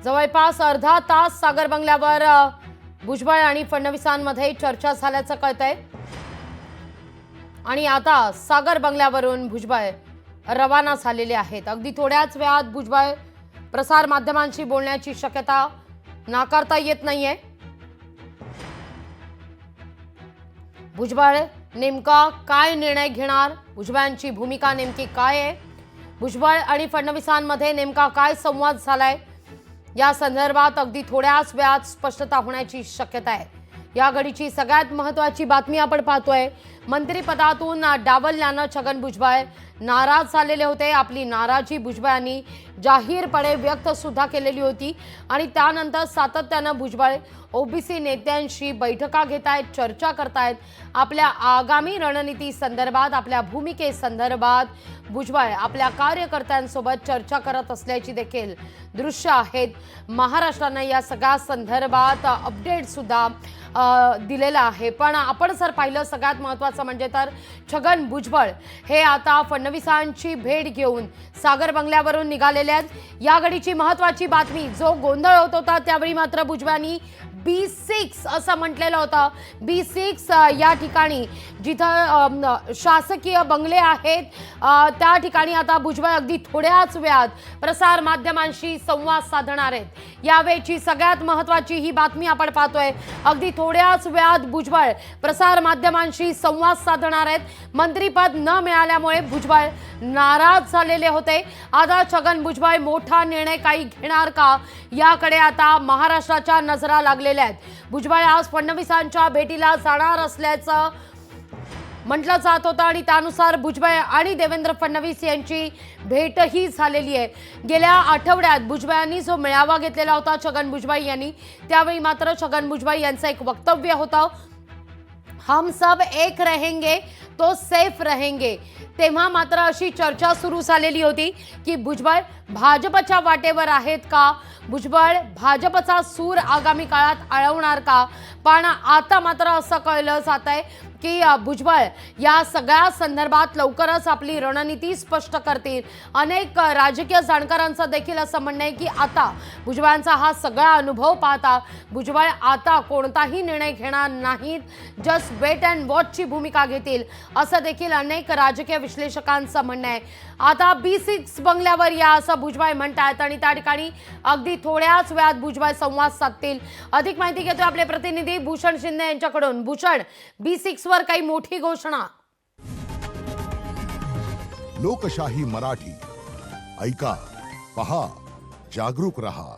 जवळपास अर्धा तास सागर बंगल्यावर भुजबळ आणि फडणवीसांमध्ये चर्चा झाल्याचं कळतंय आणि आता सागर बंगल्यावरून भुजबळ रवाना झालेले आहेत। अगदी थोड्याच वेळात भुजबळ प्रसार माध्यमांशी बोलण्याची शक्यता नाकारता येत नाहीये। भुजबळ नेमका काय निर्णय घेणार, भुजबळांची भूमिका नेमकी काय आहे, भुजबळ आणि फडणवीसांमध्ये नेमका काय संवाद झालाय या संदर्भात अगदी थोड्याच वेळात स्पष्टता होण्याची शक्यता आहे। या घडीची सगळ्यात महत्त्वाची बातमी आपण पाहतोय। मंत्रिपदातून डावलल्यानं छगन भुजबळ नाराज झालेले होते। आपली नाराजी भुजबळांनी जाहीरपणे व्यक्त सुद्धा केलेली होती आणि त्यानंतर सातत्यानं भुजबळ ओबीसी नेत्यांशी बैठका घेतायत, चर्चा करतायत। आपल्या आगामी रणनीती संदर्भात, आपल्या भूमिकेसंदर्भात भुजबळ आपल्या कार्यकर्त्यांसोबत चर्चा करत असल्याची देखील दृश्य आहेत। महाराष्ट्रानं या सगळ्या संदर्भात अपडेट सुद्धा दिलेला आहे। पण आपण जर पाहिलं सगळ्यात महत्त्वाचं म्हणजे तर छगन भुजबळ हे आता फडणवीसांची भेट घेऊन सागर बंगल्यावरून निघालेले आहेत। या घडीची महत्त्वाची बातमी, जो गोंधळ होत होता त्यावेळी मात्र भुजबळांनी B6 असं म्हटलेलं होतं। B6 या ठिकाणी जिथं शासकीय बंगले आहेत त्या ठिकाणी आता भुजबळ अगदी थोड्याच वेळात प्रसार माध्यमांशी संवाद साधणार आहेत। यावेळची सगळ्यात महत्त्वाची ही बातमी आपण पाहतोय। अगदी थोड्याच वेळात भुजबळ प्रसार माध्यमांशी संवाद साधणार आहेत। मंत्रिपद न मिळाल्यामुळे भुजबळ नाराज झालेले होते। आता छगन भुजबळ मोठा निर्णय काही घेणार का याकडे आता महाराष्ट्राच्या नजरा लागलेल्या आहेत। भुजबळ आज फडणवीसांच्या भेटीला जाणार असल्याचं म्हटलं जात होतं आणि त्यानुसार भुजबळ आणि देवेंद्र फडणवीस यांची भेटही झालेली आहे। गेल्या आठवड्यात भुजबळांनी जो मेळावा घेतलेला होता छगन भुजबळ यांनी, त्यावेळी मात्र छगन भुजबळ यांचं एक वक्तव्य होतं, हम सब एक रहेंगे तो सेफ रहेंगे। तेव्हा मात्र अशी चर्चा सुरू झालेली होती की भुजबळ भाजपच्या वाटेवर आहेत का, भुजबळ भाजपचा सूर आगामी काळात आळवणार का। पण आता मात्र असं कळलं जात आहे की भुजबळ या सगळ्या संदर्भात लवकरच आपली रणनीती स्पष्ट करतील। अनेक राजकीय जाणकारांचं देखील असं म्हणणं आहे की आता भुजबळांचा हा सगळा अनुभव पाहता भुजबळ आता कोणताही निर्णय घेणार नाहीत, जस्ट वेट अँड वॉचची भूमिका घेतील असं देखील अनेक राजकीय विश्लेषकांचं म्हणणं आहे। आता B6 बंगल्यावर या असं भुजबळ म्हणतात आणि त्या ठिकाणी अगदी थोड्याच वेळात भुजबळ संवाद साधतील। अधिक माहिती घेतोय आपले प्रतिनिधी भूषण शिंदे यांच्याकडून। भूषण, B6 वर काही मोठी घोषणा? लोकशाही मराठी ऐका, पहा, जागरूक रहा।